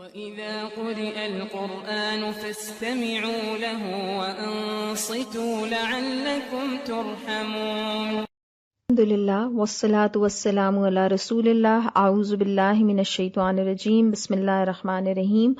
وَإِذَا قُرِئَ الْقُرْآنُ فَاسْتَمِعُوا لَهُ وَأَنصِتُوا لَعَلَّكُمْ تُرْحَمُونَ۔ الحمدللہ والصلاة والسلام علی رسول اللہ۔ اعوذ باللہ من الشیطان الرجیم، بسم اللہ الرحمن الرحیم۔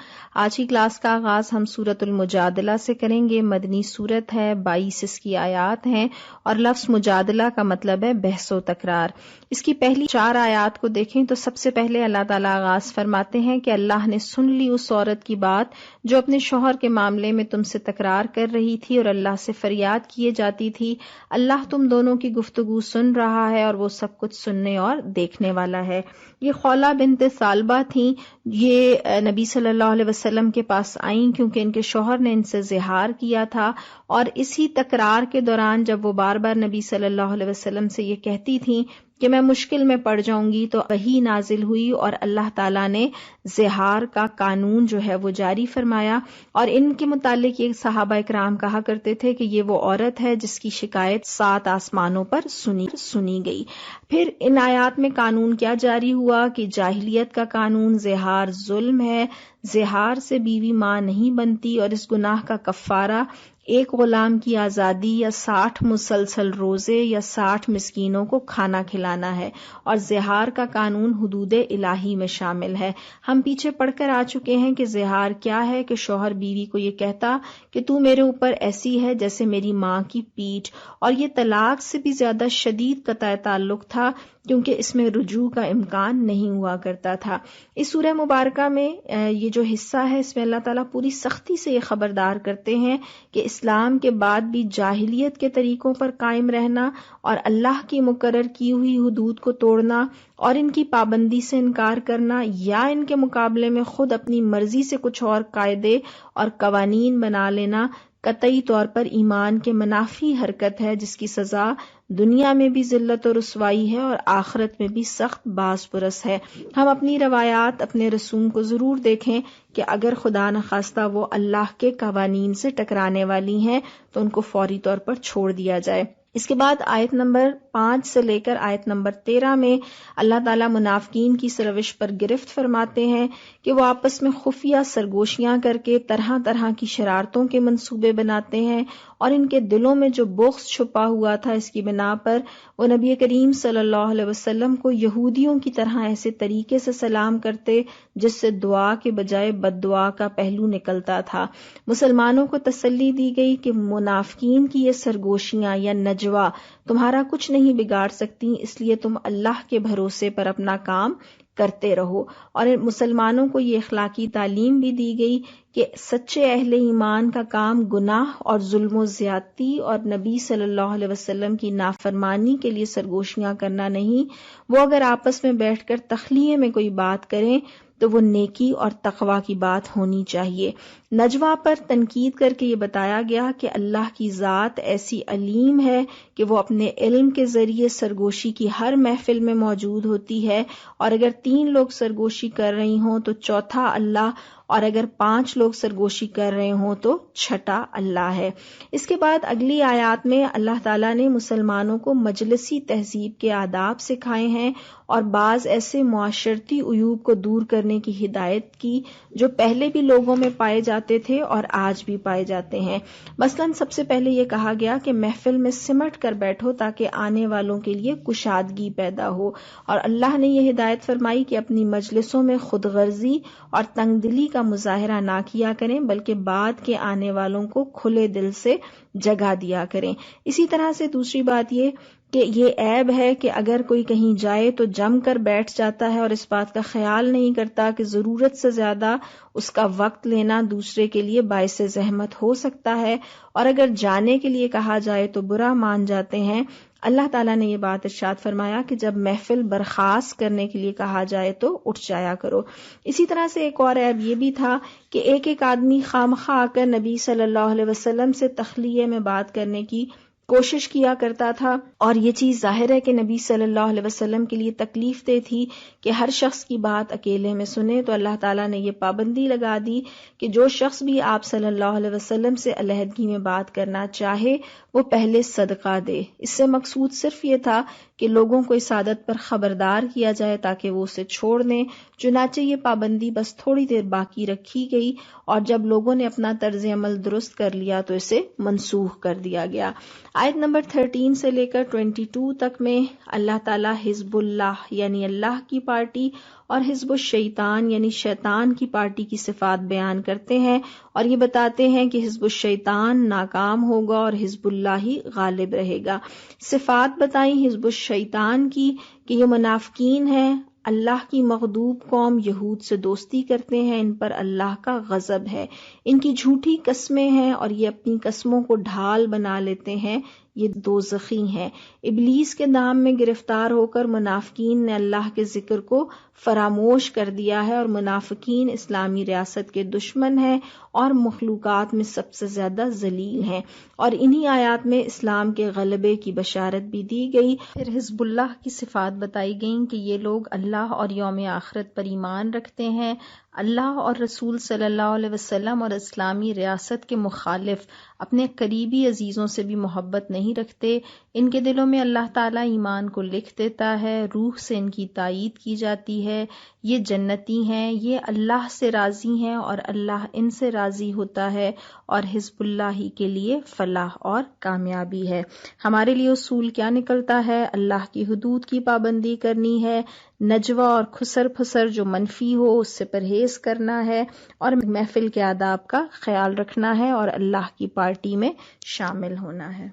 آج کی کلاس کا آغاز ہم سورۃ المجادلہ سے کریں گے۔ مدنی سورت ہے، 22 اس کی آیات ہیں اور لفظ مجادلہ کا مطلب ہے بحث و تکرار۔ اس کی پہلی 4 آیات کو دیکھیں تو سب سے پہلے اللہ تعالیٰ آغاز فرماتے ہیں کہ اللہ نے سن لی اس عورت کی بات جو اپنے شوہر کے معاملے میں تم سے تکرار کر رہی تھی اور اللہ سے فریاد کیے جاتی تھی۔ اللہ تم دونوں کی گفتگو سن رہا ہے اور وہ سب کچھ سننے اور دیکھنے والا ہے۔ یہ خولہ بنت ثعلبہ تھیں، یہ نبی صلی اللہ علیہ وسلم کے پاس آئیں کیونکہ ان کے شوہر نے ان سے زہار کیا تھا، اور اسی تکرار کے دوران جب وہ بار بار نبی صلی اللہ علیہ وسلم سے یہ کہتی تھیں کہ میں مشکل میں پڑ جاؤں گی، تو وحی نازل ہوئی اور اللہ تعالیٰ نے زہار کا قانون جو ہے وہ جاری فرمایا۔ اور ان کے متعلق یہ صحابہ اکرام کہا کرتے تھے کہ یہ وہ عورت ہے جس کی شکایت 7 آسمانوں پر سنی گئی۔ پھر ان آیات میں قانون کیا جاری ہوا کہ جاہلیت کا قانون زہار ظلم ہے، زہار سے بیوی ماں نہیں بنتی، اور اس گناہ کا کفارہ ایک غلام کی آزادی یا 60 مسلسل روزے یا 60 مسکینوں کو کھانا کھلانا ہے، اور زہار کا قانون حدود الہی میں شامل ہے۔ ہم پیچھے پڑھ کر آ چکے ہیں کہ زہار کیا ہے، کہ شوہر بیوی کو یہ کہتا کہ تو میرے اوپر ایسی ہے جیسے میری ماں کی پیٹھ، اور یہ طلاق سے بھی زیادہ شدید قطع تعلق تھا کیونکہ اس میں رجوع کا امکان نہیں ہوا کرتا تھا۔ اس سورہ مبارکہ میں یہ جو حصہ ہے اس میں اللہ تعالیٰ پوری سختی سے یہ خبردار کرتے ہیں کہ اسلام کے بعد بھی جاہلیت کے طریقوں پر قائم رہنا اور اللہ کی مقرر کی ہوئی حدود کو توڑنا اور ان کی پابندی سے انکار کرنا، یا ان کے مقابلے میں خود اپنی مرضی سے کچھ اور قاعدے اور قوانین بنا لینا، قطعی طور پر ایمان کے منافی حرکت ہے، جس کی سزا دنیا میں بھی ذلت و رسوائی ہے اور آخرت میں بھی سخت باز پرس ہے۔ ہم اپنی روایات، اپنے رسوم کو ضرور دیکھیں کہ اگر خدا نخواستہ وہ اللہ کے قوانین سے ٹکرانے والی ہیں تو ان کو فوری طور پر چھوڑ دیا جائے۔ اس کے بعد آیت نمبر 5 سے لے کر آیت نمبر 13 میں اللہ تعالیٰ منافقین کی سروش پر گرفت فرماتے ہیں کہ وہ آپس میں خفیہ سرگوشیاں کر کے طرح طرح کی شرارتوں کے منصوبے بناتے ہیں، اور ان کے دلوں میں جو بغض چھپا ہوا تھا اس کی بنا پر وہ نبی کریم صلی اللہ علیہ وسلم کو یہودیوں کی طرح ایسے طریقے سے سلام کرتے جس سے دعا کے بجائے بد دعا کا پہلو نکلتا تھا۔ مسلمانوں کو تسلی دی گئی کہ منافقین کی یہ سرگوشیاں یا نجوا تمہارا کچھ نہیں بگاڑ سکتی، اس لیے تم اللہ کے بھروسے پر اپنا کام کرتے رہو۔ اور مسلمانوں کو یہ اخلاقی تعلیم بھی دی گئی کہ سچے اہل ایمان کا کام گناہ اور ظلم و زیادتی اور نبی صلی اللہ علیہ وسلم کی نافرمانی کے لیے سرگوشیاں کرنا نہیں، وہ اگر آپس میں بیٹھ کر تخلیے میں کوئی بات کریں تو وہ نیکی اور تقوی کی بات ہونی چاہیے۔ نجوا پر تنقید کر کے یہ بتایا گیا کہ اللہ کی ذات ایسی علیم ہے کہ وہ اپنے علم کے ذریعے سرگوشی کی ہر محفل میں موجود ہوتی ہے، اور اگر 3 لوگ سرگوشی کر رہی ہوں تو چوتھا اللہ، اور اگر 5 لوگ سرگوشی کر رہے ہوں تو چھٹا اللہ ہے۔ اس کے بعد اگلی آیات میں اللہ تعالیٰ نے مسلمانوں کو مجلسی تہذیب کے آداب سکھائے ہیں اور بعض ایسے معاشرتی عیوب کو دور کرنے کی ہدایت کی جو پہلے بھی لوگوں میں پائے جاتے تھے اور آج بھی پائے جاتے ہیں۔ مثلاً سب سے پہلے یہ کہا گیا کہ محفل میں سمٹ کر بیٹھو تاکہ آنے والوں کے لیے کشادگی پیدا ہو، اور اللہ نے یہ ہدایت فرمائی کہ اپنی مجلسوں میں خود غرضی اور تنگ دلی کا مظاہرہ نہ کیا کریں، بلکہ بعد کے آنے والوں کو کھلے دل سے جگہ دیا کریں۔ اسی طرح سے دوسری بات یہ کہ یہ عیب ہے کہ اگر کوئی کہیں جائے تو جم کر بیٹھ جاتا ہے اور اس بات کا خیال نہیں کرتا کہ ضرورت سے زیادہ اس کا وقت لینا دوسرے کے لیے باعث زحمت ہو سکتا ہے، اور اگر جانے کے لیے کہا جائے تو برا مان جاتے ہیں۔ اللہ تعالیٰ نے یہ بات ارشاد فرمایا کہ جب محفل برخاست کرنے کے لیے کہا جائے تو اٹھ جایا کرو۔ اسی طرح سے ایک اور عیب یہ بھی تھا کہ ایک آدمی خواہ آ کر نبی صلی اللہ علیہ وسلم سے تخلیے میں بات کرنے کی کوشش کیا کرتا تھا، اور یہ چیز ظاہر ہے کہ نبی صلی اللہ علیہ وسلم کے لیے تکلیف دہ تھی کہ ہر شخص کی بات اکیلے میں سنے، تو اللہ تعالیٰ نے یہ پابندی لگا دی کہ جو شخص بھی آپ صلی اللہ علیہ وسلم سے علیحدگی میں بات کرنا چاہے وہ پہلے صدقہ دے۔ اس سے مقصود صرف یہ تھا کہ لوگوں کو اس عادت پر خبردار کیا جائے تاکہ وہ اسے چھوڑ دیں۔ چنانچہ یہ پابندی بس تھوڑی دیر باقی رکھی گئی، اور جب لوگوں نے اپنا طرز عمل درست کر لیا تو اسے منسوخ کر دیا گیا۔ آیت نمبر 13 سے لے کر 22 تک میں اللہ تعالیٰ حزب اللہ یعنی اللہ کی پارٹی اور حزب الشیطان یعنی شیطان کی پارٹی کی صفات بیان کرتے ہیں، اور یہ بتاتے ہیں کہ حزب الشیطان ناکام ہوگا اور حزب اللہ ہی غالب رہے گا۔ صفات بتائیں حزب الشیطان کی کہ یہ منافقین ہیں، اللہ کی مغضوب قوم یہود سے دوستی کرتے ہیں، ان پر اللہ کا غضب ہے، ان کی جھوٹی قسمیں ہیں اور یہ اپنی قسموں کو ڈھال بنا لیتے ہیں، یہ دوزخی ہیں۔ ابلیس کے دام میں گرفتار ہو کر منافقین نے اللہ کے ذکر کو فراموش کر دیا ہے، اور منافقین اسلامی ریاست کے دشمن ہیں اور مخلوقات میں سب سے زیادہ ذلیل ہیں، اور انہی آیات میں اسلام کے غلبے کی بشارت بھی دی گئی۔ پھر حزب اللہ کی صفات بتائی گئیں کہ یہ لوگ اللہ اور یوم آخرت پر ایمان رکھتے ہیں، اللہ اور رسول صلی اللہ علیہ وسلم اور اسلامی ریاست کے مخالف اپنے قریبی عزیزوں سے بھی محبت نہیں رکھتے، ان کے دلوں میں اللہ تعالیٰ ایمان کو لکھ دیتا ہے، روح سے ان کی تائید کی جاتی ہے، یہ جنتی ہیں، یہ اللہ سے راضی ہیں اور اللہ ان سے راضی ہوتا ہے، اور حزب اللہ ہی کے لیے فلاح اور کامیابی ہے۔ ہمارے لیے اصول کیا نکلتا ہے؟ اللہ کی حدود کی پابندی کرنی ہے، نجوہ اور خسر پھسر جو منفی ہو اس سے پرہیز کرنا ہے، اور محفل کے آداب کا خیال رکھنا ہے، اور اللہ کی پارٹی میں شامل ہونا ہے۔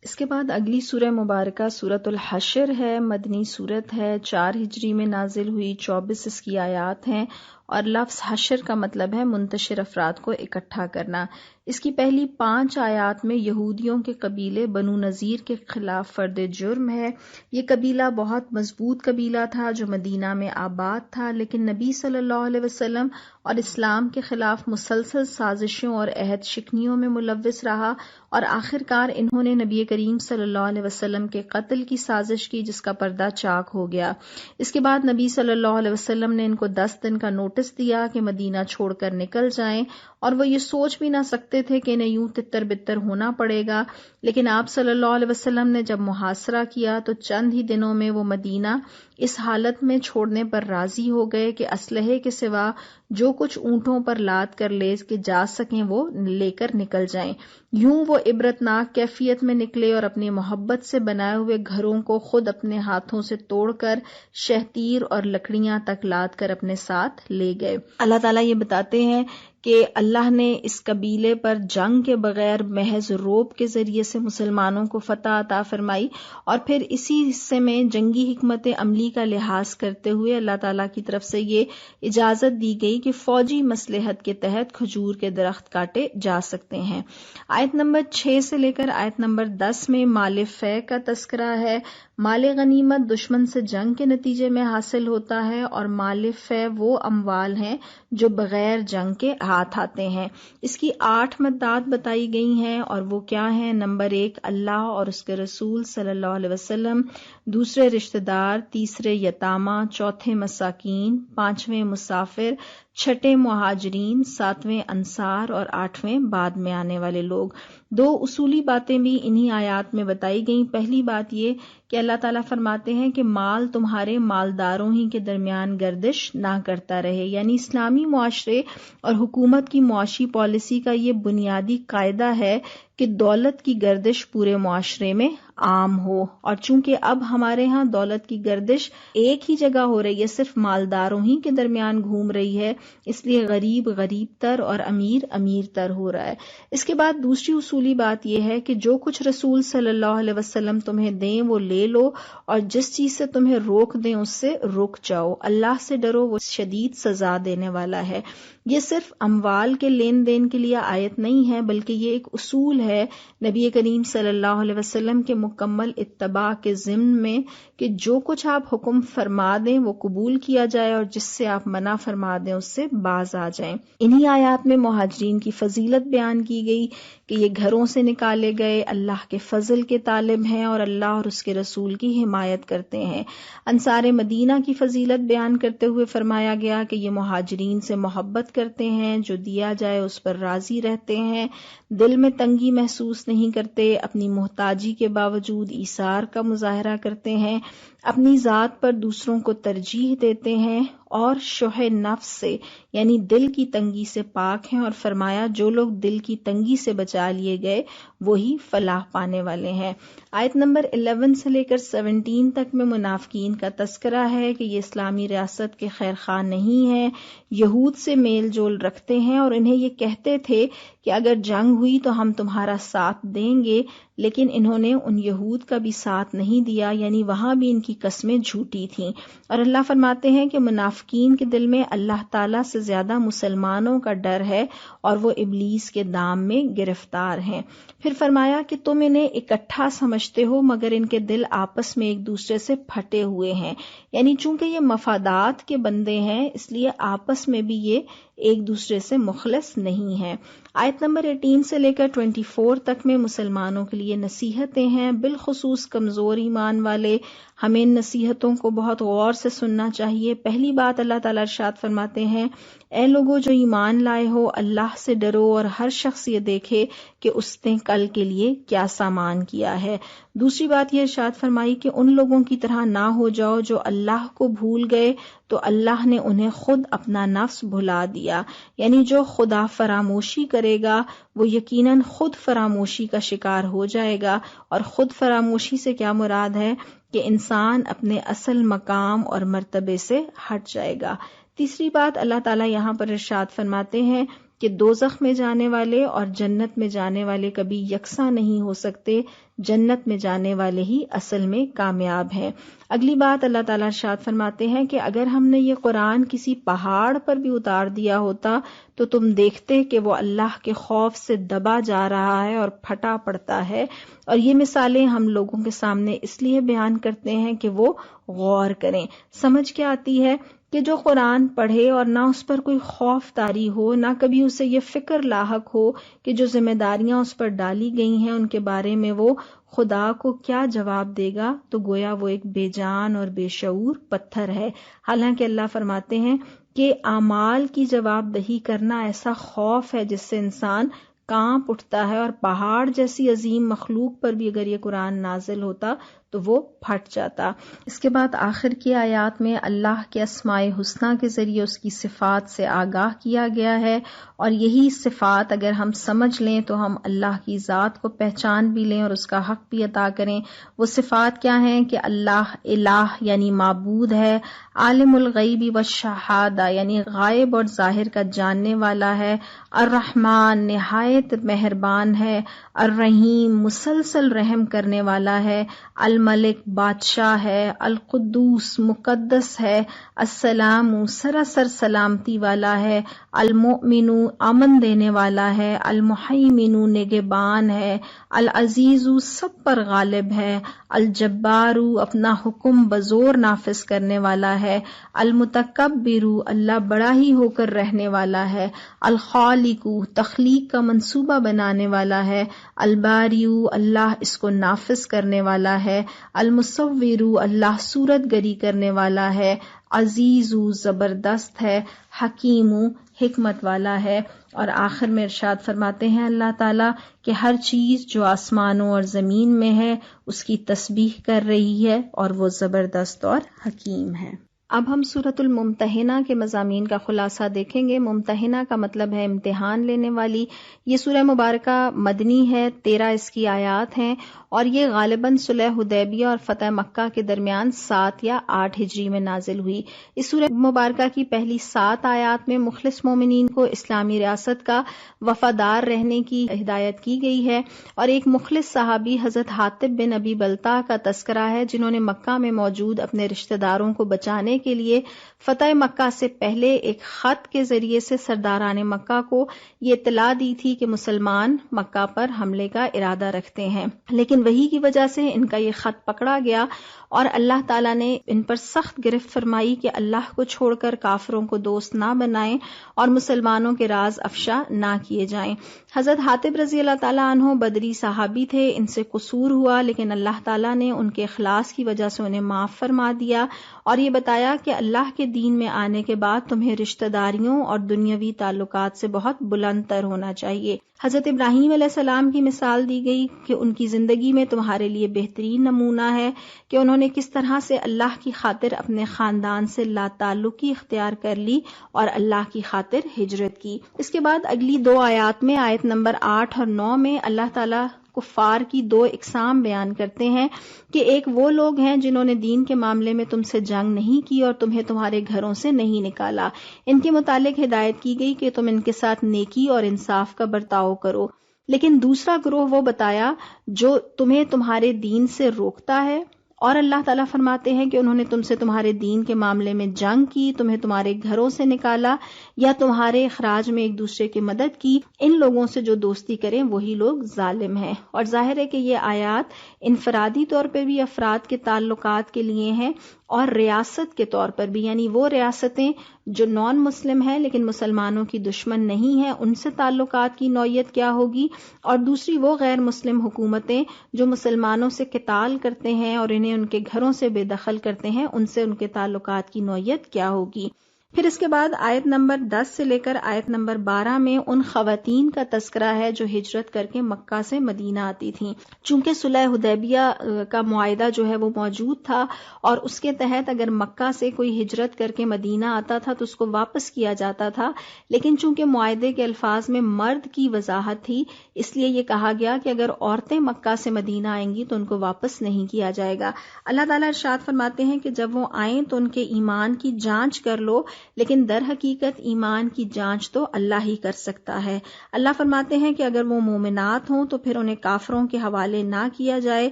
اس کے بعد اگلی سورہ مبارکہ سورۃ الحشر ہے، مدنی سورت ہے، 4 ہجری میں نازل ہوئی، 24 اس کی آیات ہیں، اور لفظ حشر کا مطلب ہے منتشر افراد کو اکٹھا کرنا۔ اس کی پہلی 5 آیات میں یہودیوں کے قبیلے بنو نذیر کے خلاف فرد جرم ہے۔ یہ قبیلہ بہت مضبوط قبیلہ تھا جو مدینہ میں آباد تھا، لیکن نبی صلی اللہ علیہ وسلم اور اسلام کے خلاف مسلسل سازشوں اور عہد شکنیوں میں ملوث رہا، اور آخرکار انہوں نے نبی کریم صلی اللہ علیہ وسلم کے قتل کی سازش کی، جس کا پردہ چاک ہو گیا۔ اس کے بعد نبی صلی اللہ علیہ وسلم نے ان کو 10 دن کا نوٹس دیا کہ مدینہ چھوڑ کر نکل جائیں، اور وہ یہ سوچ بھی نہ سکتے تھے کہ انہیں یوں تتر بتر ہونا پڑے گا، لیکن آپ صلی اللہ علیہ وسلم نے جب محاصرہ کیا تو چند ہی دنوں میں وہ مدینہ اس حالت میں چھوڑنے پر راضی ہو گئے کہ اسلحے کے سوا جو کچھ اونٹوں پر لاد کر لے کے جا سکیں وہ لے کر نکل جائیں۔ یوں وہ عبرتناک کیفیت میں نکلے اور اپنی محبت سے بنائے ہوئے گھروں کو خود اپنے ہاتھوں سے توڑ کر شہتیر اور لکڑیاں تک لاد کر اپنے ساتھ لے گئے۔ اللہ تعالیٰ یہ بتاتے ہیں کہ اللہ نے اس قبیلے پر جنگ کے بغیر محض روب کے ذریعے سے مسلمانوں کو فتح عطا فرمائی، اور پھر اسی حصے میں جنگی حکمت عملی کا لحاظ کرتے ہوئے اللہ تعالیٰ کی طرف سے یہ اجازت دی گئی کہ فوجی مصلحت کے تحت کھجور کے درخت کاٹے جا سکتے ہیں۔ آیت نمبر 6 سے لے کر آیت نمبر 10 میں مال فے کا تذکرہ ہے۔ مال غنیمت دشمن سے جنگ کے نتیجے میں حاصل ہوتا ہے، اور مال فے وہ اموال ہیں جو بغیر جنگ کے ہاتھ آتے ہیں۔ اس کی 8 مدات بتائی گئی ہیں، اور وہ کیا ہیں؟ نمبر 1 اللہ اور اس کے رسول صلی اللہ علیہ وسلم، دوسرے رشتہ دار، تیسرے یتامہ، چوتھے مساکین، 5ویں مسافر، 6 مہاجرین، 7ویں انصار، اور 8ویں بعد میں آنے والے لوگ۔ 2 اصولی باتیں بھی انہی آیات میں بتائی گئیں۔ پہلی بات یہ کہ اللہ تعالیٰ فرماتے ہیں کہ مال تمہارے مالداروں ہی کے درمیان گردش نہ کرتا رہے، یعنی اسلامی معاشرے اور حکومت کی معاشی پالیسی کا یہ بنیادی قاعدہ ہے کہ دولت کی گردش پورے معاشرے میں عام ہو، اور چونکہ اب ہمارے ہاں دولت کی گردش ایک ہی جگہ ہو رہی ہے، صرف مالداروں ہی کے درمیان گھوم رہی ہے، اس لیے غریب غریب تر اور امیر امیر تر ہو رہا ہے۔ اس کے بعد دوسری اصولی بات یہ ہے کہ جو کچھ رسول صلی اللہ علیہ وسلم تمہیں دیں وہ لے لو، اور جس چیز سے تمہیں روک دیں اس سے رک جاؤ۔ اللہ سے ڈرو، وہ شدید سزا دینے والا ہے۔ یہ صرف اموال کے لین دین کے لیے آیت نہیں ہے، بلکہ یہ ایک اصول ہے نبی کریم صلی اللہ علیہ وسلم کے مکمل اتباع کے ضمن میں کہ جو کچھ آپ حکم فرما دیں وہ قبول کیا جائے، اور جس سے آپ منع فرما دیں اس سے باز آ جائیں۔ انہی آیات میں مہاجرین کی فضیلت بیان کی گئی کہ یہ گھروں سے نکالے گئے اللہ کے فضل کے طالب ہیں اور اللہ اور اس کے رسول کی حمایت کرتے ہیں۔ انصار مدینہ کی فضیلت بیان کرتے ہوئے فرمایا گیا کہ یہ مہاجرین سے محبت کرتے ہیں، جو دیا جائے اس پر راضی رہتے ہیں، دل میں تنگی محسوس نہیں کرتے، اپنی محتاجی کے باوجود ایثار کا مظاہرہ کرتے ہیں، اپنی ذات پر دوسروں کو ترجیح دیتے ہیں اور شح نفس سے یعنی دل کی تنگی سے پاک ہیں، اور فرمایا جو لوگ دل کی تنگی سے بچا لیے گئے وہی فلاح پانے والے ہیں۔ آیت نمبر 11 سے لے کر 17 تک میں منافقین کا تذکرہ ہے کہ یہ اسلامی ریاست کے خیر خواہ نہیں ہیں، یہود سے میل جول رکھتے ہیں اور انہیں یہ کہتے تھے کہ اگر جنگ ہوئی تو ہم تمہارا ساتھ دیں گے، لیکن انہوں نے ان یہود کا بھی ساتھ نہیں دیا، یعنی وہاں بھی ان کی قسمیں جھوٹی تھیں۔ اور اللہ فرماتے ہیں کہ منافقین کے دل میں اللہ تعالیٰ سے زیادہ مسلمانوں کا ڈر ہے اور وہ ابلیس کے دام میں گرفتار ہیں۔ پھر فرمایا کہ تم انہیں اکٹھا سمجھتے ہو مگر ان کے دل آپس میں ایک دوسرے سے پھٹے ہوئے ہیں، یعنی چونکہ یہ مفادات کے بندے ہیں اس لیے آپس میں بھی یہ ایک دوسرے سے مخلص نہیں ہیں۔ آیت نمبر 18 سے لے کر 24 تک میں مسلمانوں کے لیے نصیحتیں ہیں، بالخصوص کمزور ایمان والے، ہمیں ان نصیحتوں کو بہت غور سے سننا چاہیے۔ پہلی بات اللہ تعالیٰ ارشاد فرماتے ہیں، اے لوگوں جو ایمان لائے ہو اللہ سے ڈرو اور ہر شخص یہ دیکھے کہ اس نے کل کے لیے کیا سامان کیا ہے۔ دوسری بات یہ ارشاد فرمائی کہ ان لوگوں کی طرح نہ ہو جاؤ جو اللہ کو بھول گئے تو اللہ نے انہیں خود اپنا نفس بھلا دیا، یعنی جو خدا فراموشی کرے گا وہ یقیناً خود فراموشی کا شکار ہو جائے گا۔ اور خود فراموشی سے کیا مراد ہے کہ انسان اپنے اصل مقام اور مرتبے سے ہٹ جائے گا۔ تیسری بات اللہ تعالیٰ یہاں پر ارشاد فرماتے ہیں کہ دوزخ میں جانے والے اور جنت میں جانے والے کبھی یکساں نہیں ہو سکتے، جنت میں جانے والے ہی اصل میں کامیاب ہیں۔ اگلی بات اللہ تعالیٰ ارشاد فرماتے ہیں کہ اگر ہم نے یہ قرآن کسی پہاڑ پر بھی اتار دیا ہوتا تو تم دیکھتے کہ وہ اللہ کے خوف سے دبا جا رہا ہے اور پھٹا پڑتا ہے۔ اور یہ مثالیں ہم لوگوں کے سامنے اس لیے بیان کرتے ہیں کہ وہ غور کریں۔ سمجھ کے آتی ہے کہ جو قرآن پڑھے اور نہ اس پر کوئی خوف طاری ہو، نہ کبھی اسے یہ فکر لاحق ہو کہ جو ذمہ داریاں اس پر ڈالی گئی ہیں ان کے بارے میں وہ خدا کو کیا جواب دے گا، تو گویا وہ ایک بے جان اور بے شعور پتھر ہے۔ حالانکہ اللہ فرماتے ہیں کہ اعمال کی جواب دہی کرنا ایسا خوف ہے جس سے انسان کانپ اٹھتا ہے، اور پہاڑ جیسی عظیم مخلوق پر بھی اگر یہ قرآن نازل ہوتا تو وہ پھٹ جاتا۔ اس کے بعد آخر کی آیات میں اللہ کے اسماء حسنہ کے ذریعے اس کی صفات سے آگاہ کیا گیا ہے، اور یہی صفات اگر ہم سمجھ لیں تو ہم اللہ کی ذات کو پہچان بھی لیں اور اس کا حق بھی ادا کریں۔ وہ صفات کیا ہیں کہ اللہ الہ یعنی معبود ہے، عالم الغیب والشہادہ یعنی غائب اور ظاہر کا جاننے والا ہے، الرحمن نہایت مہربان ہے، الرحیم مسلسل رحم کرنے والا ہے، الملک بادشاہ ہے، القدوس مقدس ہے، السلام سراسر سلامتی والا ہے، المؤمن امن دینے والا ہے، المہیمن نگہبان ہے، العزیز سب پر غالب ہے، الجبار اپنا حکم بزور نافذ کرنے والا ہے، المتکبر اللہ بڑا ہی ہو کر رہنے والا ہے، الخالق تخلیق کا منصوبہ بنانے والا ہے، الباری اللہ اس کو نافذ کرنے والا ہے، المصور اللہ صورت گری کرنے والا ہے، عزیز زبردست ہے، حکیم حکمت والا ہے۔ اور آخر میں ارشاد فرماتے ہیں اللہ تعالیٰ کہ ہر چیز جو آسمانوں اور زمین میں ہے اس کی تسبیح کر رہی ہے اور وہ زبردست اور حکیم ہے۔ اب ہم سورۃ الممتحنہ کے مضامین کا خلاصہ دیکھیں گے۔ ممتحنہ کا مطلب ہے امتحان لینے والی۔ یہ سورہ مبارکہ مدنی ہے، 13 اس کی آیات ہیں، اور یہ غالباً صلح حدیبیہ اور فتح مکہ کے درمیان 7 یا 8 ہجری میں نازل ہوئی۔ اس سورہ مبارکہ کی پہلی 7 آیات میں مخلص مومنین کو اسلامی ریاست کا وفادار رہنے کی ہدایت کی گئی ہے، اور ایک مخلص صحابی حضرت حاطب بن ابی بلتع کا تذکرہ ہے جنہوں نے مکہ میں موجود اپنے رشتہ داروں کو بچانے کے لیے فتح مکہ سے پہلے ایک خط کے ذریعے سے سرداران مکہ کو یہ اطلاع دی تھی کہ مسلمان مکہ پر حملے کا ارادہ رکھتے ہیں، لیکن وحی کی وجہ سے ان کا یہ خط پکڑا گیا اور اللہ تعالیٰ نے ان پر سخت گرفت فرمائی کہ اللہ کو چھوڑ کر کافروں کو دوست نہ بنائیں اور مسلمانوں کے راز افشا نہ کیے جائیں۔ حضرت حاطب رضی اللہ تعالیٰ عنہ بدری صحابی تھے، ان سے قصور ہوا لیکن اللہ تعالیٰ نے ان کے اخلاص کی وجہ سے انہیں معاف فرما دیا اور یہ بتایا بتایا کہ اللہ کے دین میں آنے کے بعد تمہیں رشتہ داریوں اور دنیاوی تعلقات سے بہت بلند تر ہونا چاہیے۔ حضرت ابراہیم علیہ السلام کی مثال دی گئی کہ ان کی زندگی میں تمہارے لیے بہترین نمونہ ہے کہ انہوں نے کس طرح سے اللہ کی خاطر اپنے خاندان سے لا تعلقی اختیار کر لی اور اللہ کی خاطر ہجرت کی۔ اس کے بعد اگلی 2 آیات میں، آیت نمبر 8 اور 9 میں، اللہ تعالیٰ کفار کی 2 اقسام بیان کرتے ہیں کہ ایک وہ لوگ ہیں جنہوں نے دین کے معاملے میں تم سے جنگ نہیں کی اور تمہیں تمہارے گھروں سے نہیں نکالا۔ ان کے متعلق ہدایت کی گئی کہ تم ان کے ساتھ نیکی اور انصاف کا برتاؤ کرو۔ لیکن دوسرا گروہ وہ بتایا جو تمہیں تمہارے دین سے روکتا ہے، اور اللہ تعالیٰ فرماتے ہیں کہ انہوں نے تم سے تمہارے دین کے معاملے میں جنگ کی، تمہیں تمہارے گھروں سے نکالا یا تمہارے اخراج میں ایک دوسرے کی مدد کی۔ ان لوگوں سے جو دوستی کریں وہی لوگ ظالم ہیں۔ اور ظاہر ہے کہ یہ آیات انفرادی طور پر بھی افراد کے تعلقات کے لیے ہیں اور ریاست کے طور پر بھی، یعنی وہ ریاستیں جو نان مسلم ہیں لیکن مسلمانوں کی دشمن نہیں ہیں، ان سے تعلقات کی نوعیت کیا ہوگی، اور دوسری وہ غیر مسلم حکومتیں جو مسلمانوں سے قتال کرتے ہیں اور انہیں ان کے گھروں سے بے دخل کرتے ہیں، ان سے ان کے تعلقات کی نوعیت کیا ہوگی۔ پھر اس کے بعد آیت نمبر 10 سے لے کر آیت نمبر 12 میں ان خواتین کا تذکرہ ہے جو ہجرت کر کے مکہ سے مدینہ آتی تھیں۔ چونکہ صلح حدیبیہ کا معاہدہ جو ہے وہ موجود تھا اور اس کے تحت اگر مکہ سے کوئی ہجرت کر کے مدینہ آتا تھا تو اس کو واپس کیا جاتا تھا، لیکن چونکہ معاہدے کے الفاظ میں مرد کی وضاحت تھی اس لیے یہ کہا گیا کہ اگر عورتیں مکہ سے مدینہ آئیں گی تو ان کو واپس نہیں کیا جائے گا۔ اللہ تعالیٰ ارشاد فرماتے ہیں کہ جب وہ آئیں تو ان کے ایمان کی جانچ کر لو، لیکن در حقیقت ایمان کی جانچ تو اللہ ہی کر سکتا ہے۔ اللہ فرماتے ہیں کہ اگر وہ مومنات ہوں تو پھر انہیں کافروں کے حوالے نہ کیا جائے،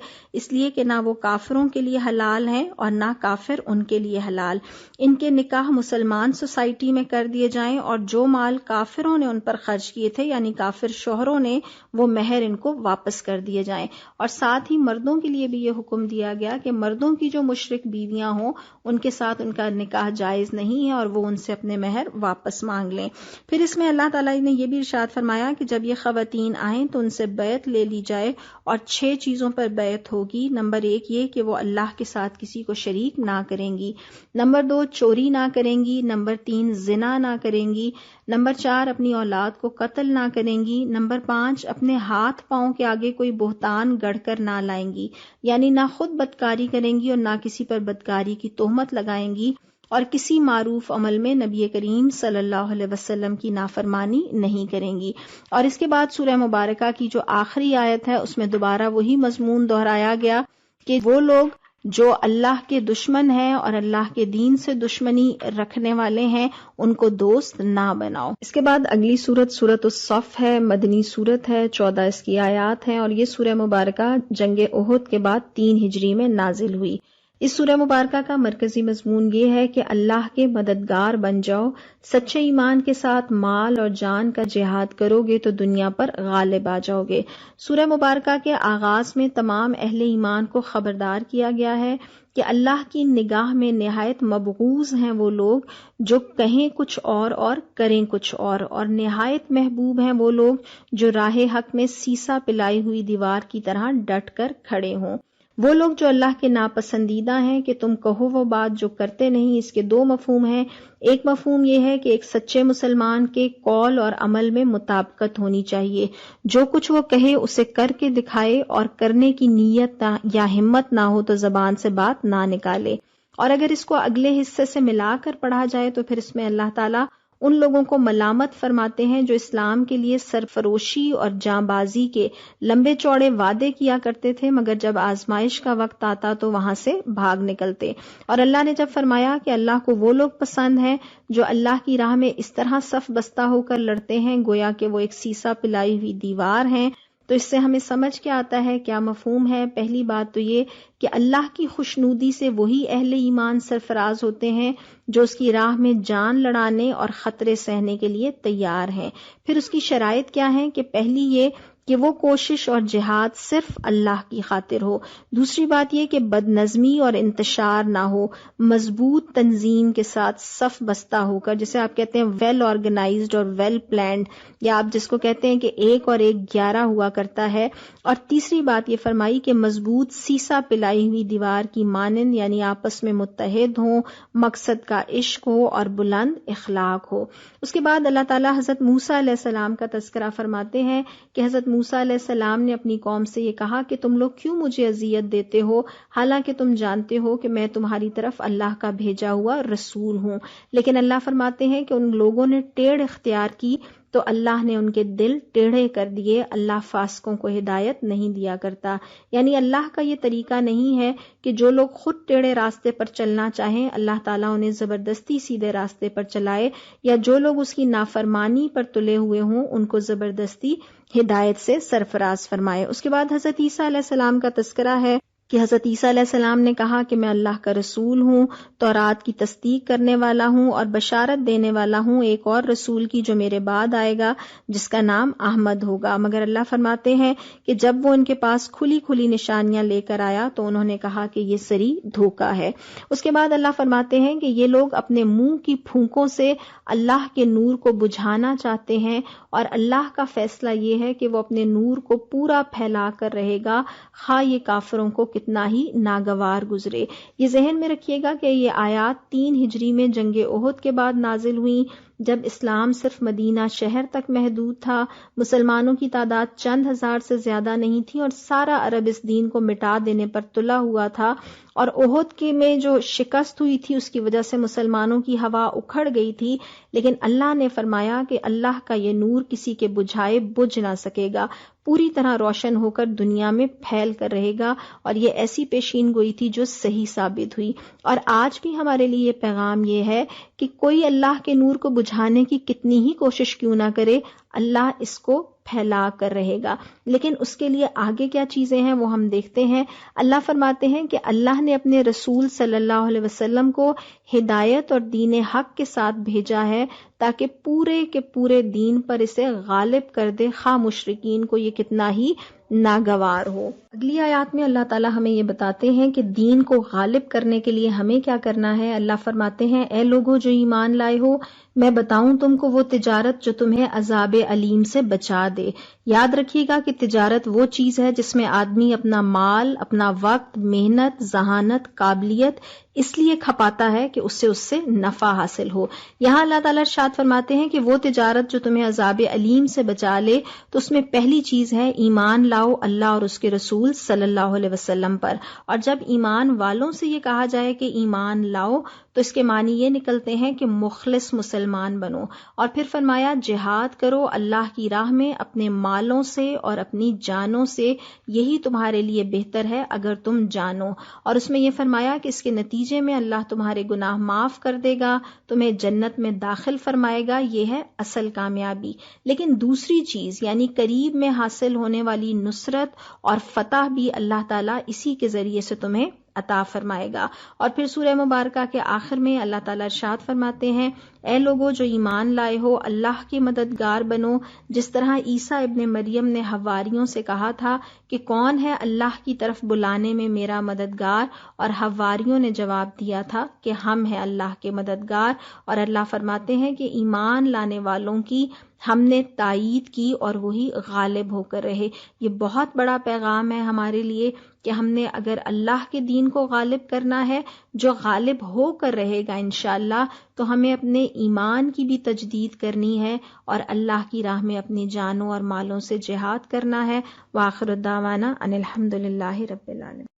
اس لیے کہ نہ وہ کافروں کے لیے حلال ہیں اور نہ کافر ان کے لیے حلال۔ ان کے نکاح مسلمان سوسائٹی میں کر دیے جائیں اور جو مال کافروں نے ان پر خرچ کیے تھے یعنی کافر شوہروں نے، وہ مہر ان کو واپس کر دیے جائیں۔ اور ساتھ ہی مردوں کے لیے بھی یہ حکم دیا گیا کہ مردوں کی جو مشرک بیویاں ہوں ان کے ساتھ ان کا نکاح جائز نہیں ہے اور وہ ان سے اپنے مہر واپس مانگ لیں۔ پھر اس میں اللہ تعالیٰ نے یہ بھی ارشاد فرمایا کہ جب یہ خواتین آئیں تو ان سے بیعت لے لی جائے، اور 6 چیزوں پر بیعت ہوگی۔ نمبر 1 یہ کہ وہ اللہ کے ساتھ کسی کو شریک نہ کریں گی، نمبر 2 چوری نہ کریں گی، نمبر 3 زنا نہ کریں گی، نمبر 4 اپنی اولاد کو قتل نہ کریں گی، نمبر 5 اپنے ہاتھ پاؤں کے آگے کوئی بہتان گڑھ کر نہ لائیں گی، یعنی نہ خود بدکاری کریں گی اور نہ کسی پر بدکاری کی تہمت لگائیں گی، اور کسی معروف عمل میں نبی کریم صلی اللہ علیہ وسلم کی نافرمانی نہیں کریں گی۔ اور اس کے بعد سورہ مبارکہ کی جو آخری آیت ہے اس میں دوبارہ وہی مضمون دہرایا گیا کہ وہ لوگ جو اللہ کے دشمن ہیں اور اللہ کے دین سے دشمنی رکھنے والے ہیں ان کو دوست نہ بناؤ۔ اس کے بعد اگلی سورت سورت الصف ہے، مدنی سورت ہے، 14 اس کی آیات ہیں، اور یہ سورہ مبارکہ جنگ احد کے بعد 3 ہجری میں نازل ہوئی۔ اس سورہ مبارکہ کا مرکزی مضمون یہ ہے کہ اللہ کے مددگار بن جاؤ، سچے ایمان کے ساتھ مال اور جان کا جہاد کرو گے تو دنیا پر غالب آ جاؤ گے۔ سورہ مبارکہ کے آغاز میں تمام اہل ایمان کو خبردار کیا گیا ہے کہ اللہ کی نگاہ میں نہایت مبغوض ہیں وہ لوگ جو کہیں کچھ اور کریں کچھ اور نہایت محبوب ہیں وہ لوگ جو راہ حق میں سیسا پلائی ہوئی دیوار کی طرح ڈٹ کر کھڑے ہوں۔ وہ لوگ جو اللہ کے ناپسندیدہ ہیں کہ تم کہو وہ بات جو کرتے نہیں۔ اس کے 2 مفہوم ہیں۔ ایک مفہوم یہ ہے کہ ایک سچے مسلمان کے قول اور عمل میں مطابقت ہونی چاہیے، جو کچھ وہ کہے اسے کر کے دکھائے، اور کرنے کی نیت یا ہمت نہ ہو تو زبان سے بات نہ نکالے۔ اور اگر اس کو اگلے حصے سے ملا کر پڑھا جائے تو پھر اس میں اللہ تعالیٰ ان لوگوں کو ملامت فرماتے ہیں جو اسلام کے لیے سرفروشی اور جاں بازی کے لمبے چوڑے وعدے کیا کرتے تھے، مگر جب آزمائش کا وقت آتا تو وہاں سے بھاگ نکلتے۔ اور اللہ نے جب فرمایا کہ اللہ کو وہ لوگ پسند ہیں جو اللہ کی راہ میں اس طرح صف بستہ ہو کر لڑتے ہیں گویا کہ وہ ایک سیسا پلائی ہوئی دیوار ہیں، تو اس سے ہمیں سمجھ کے آتا ہے کیا مفہوم ہے۔ پہلی بات تو یہ کہ اللہ کی خوشنودی سے وہی اہل ایمان سرفراز ہوتے ہیں جو اس کی راہ میں جان لڑانے اور خطرے سہنے کے لیے تیار ہیں۔ پھر اس کی شرائط کیا ہیں کہ پہلی یہ کہ وہ کوشش اور جہاد صرف اللہ کی خاطر ہو. دوسری بات یہ کہ بد نظمی اور انتشار نہ ہو، مضبوط تنظیم کے ساتھ صف بستہ ہو کر، جسے آپ کہتے ہیں ویل آرگنائزڈ اور ویل پلانڈ، یا آپ جس کو کہتے ہیں کہ 1 اور 1 11 ہوا کرتا ہے. اور تیسری بات یہ فرمائی کہ مضبوط سیسا پلائی ہوئی دیوار کی مانند، یعنی آپس میں متحد ہوں، مقصد کا عشق ہو اور بلند اخلاق ہو. اس کے بعد اللہ تعالیٰ حضرت موسیٰ علیہ السلام کا تذکرہ فرماتے ہیں کہ حضرت موسیٰ علیہ السلام نے اپنی قوم سے یہ کہا کہ تم لوگ کیوں مجھے اذیت دیتے ہو، حالانکہ تم جانتے ہو کہ میں تمہاری طرف اللہ کا بھیجا ہوا رسول ہوں. لیکن اللہ فرماتے ہیں کہ ان لوگوں نے ٹیڑھ اختیار کی تو اللہ نے ان کے دل ٹیڑھے کر دیے. اللہ فاسقوں کو ہدایت نہیں دیا کرتا. یعنی اللہ کا یہ طریقہ نہیں ہے کہ جو لوگ خود ٹیڑھے راستے پر چلنا چاہیں اللہ تعالیٰ انہیں زبردستی سیدھے راستے پر چلائے، یا جو لوگ اس کی نافرمانی پر تلے ہوئے ہوں ان کو زبردستی ہدایت سے سرفراز فرمائے. اس کے بعد حضرت عیسیٰ علیہ السلام کا تذکرہ ہے کہ حضرت عیسیٰ علیہ السلام نے کہا کہ میں اللہ کا رسول ہوں، تورات کی تصدیق کرنے والا ہوں اور بشارت دینے والا ہوں ایک اور رسول کی جو میرے بعد آئے گا جس کا نام احمد ہوگا. مگر اللہ فرماتے ہیں کہ جب وہ ان کے پاس کھلی کھلی نشانیاں لے کر آیا تو انہوں نے کہا کہ یہ سری دھوکہ ہے. اس کے بعد اللہ فرماتے ہیں کہ یہ لوگ اپنے منہ کی پھونکوں سے اللہ کے نور کو بجھانا چاہتے ہیں، اور اللہ کا فیصلہ یہ ہے کہ وہ اپنے نور کو پورا پھیلا کر رہے گا، خواہ یہ کافروں کو کتنا ہی ناگوار گزرے. یہ ذہن میں رکھیے گا کہ یہ آیات 3 ہجری میں جنگ احد کے بعد نازل ہوئیں، جب اسلام صرف مدینہ شہر تک محدود تھا، مسلمانوں کی تعداد چند ہزار سے زیادہ نہیں تھی اور سارا عرب اس دین کو مٹا دینے پر تلا ہوا تھا. اور احد کے میں جو شکست ہوئی تھی اس کی وجہ سے مسلمانوں کی ہوا اکھڑ گئی تھی، لیکن اللہ نے فرمایا کہ اللہ کا یہ نور کسی کے بجھائے بجھ نہ سکے گا، پوری طرح روشن ہو کر دنیا میں پھیل کر رہے گا. اور یہ ایسی پیشین گوئی تھی جو صحیح ثابت ہوئی. اور آج بھی ہمارے لیے یہ پیغام یہ ہے کہ کوئی اللہ کے نور کو بجھانے کی کتنی ہی کوشش کیوں نہ کرے، اللہ اس کو پھیلا کر رہے گا. لیکن اس کے لیے آگے کیا چیزیں ہیں وہ ہم دیکھتے ہیں. اللہ فرماتے ہیں کہ اللہ نے اپنے رسول صلی اللہ علیہ وسلم کو ہدایت اور دین حق کے ساتھ بھیجا ہے تاکہ پورے کے پورے دین پر اسے غالب کر دے، خواہ مشرکین کو یہ کتنا ہی ناگوار ہو. اگلی آیات میں اللہ تعالیٰ ہمیں یہ بتاتے ہیں کہ دین کو غالب کرنے کے لیے ہمیں کیا کرنا ہے. اللہ فرماتے ہیں اے لوگو جو ایمان لائے ہو، میں بتاؤں تم کو وہ تجارت جو تمہیں عذاب علیم سے بچا دے. یاد رکھیے گا کہ تجارت وہ چیز ہے جس میں آدمی اپنا مال، اپنا وقت، محنت، ذہانت، قابلیت اس لیے کھپاتا ہے کہ اس سے نفع حاصل ہو. یہاں اللہ تعالیٰ ارشاد فرماتے ہیں کہ وہ تجارت جو تمہیں عذاب علیم سے بچا لے، تو اس میں پہلی چیز ہے ایمان لاؤ اللہ اور اس کے رسول صلی اللہ علیہ وسلم پر. اور جب ایمان والوں سے یہ کہا جائے کہ ایمان لاؤ تو اس کے معنی یہ نکلتے ہیں کہ مخلص مسلمان بنو. اور پھر فرمایا جہاد کرو اللہ کی راہ میں اپنے مالوں سے اور اپنی جانوں سے، یہی تمہارے لیے بہتر ہے اگر تم جانو. اور اس میں یہ فرمایا کہ اس کے نتیجے میں اللہ تمہارے گناہ معاف کر دے گا، تمہیں جنت میں داخل فرمائے گا. یہ ہے اصل کامیابی. لیکن دوسری چیز یعنی قریب میں حاصل ہونے والی نصرت اور فتح بھی اللہ تعالیٰ اسی کے ذریعے سے تمہیں عطا فرمائے گا. اور پھر سورہ مبارکہ کے آخر میں اللہ تعالیٰ ارشاد فرماتے ہیں اے لوگو جو ایمان لائے ہو اللہ کے مددگار بنو، جس طرح عیسیٰ ابن مریم نے حواریوں سے کہا تھا کہ کون ہے اللہ کی طرف بلانے میں میرا مددگار، اور حواریوں نے جواب دیا تھا کہ ہم ہیں اللہ کے مددگار. اور اللہ فرماتے ہیں کہ ایمان لانے والوں کی ہم نے تائید کی اور وہی غالب ہو کر رہے. یہ بہت بڑا پیغام ہے ہمارے لیے کہ ہم نے اگر اللہ کے دین کو غالب کرنا ہے جو غالب ہو کر رہے گا انشاءاللہ، تو ہمیں اپنے ایمان کی بھی تجدید کرنی ہے اور اللہ کی راہ میں اپنی جانوں اور مالوں سے جہاد کرنا ہے. وآخر دعوانا ان الحمدللہ رب العالمین.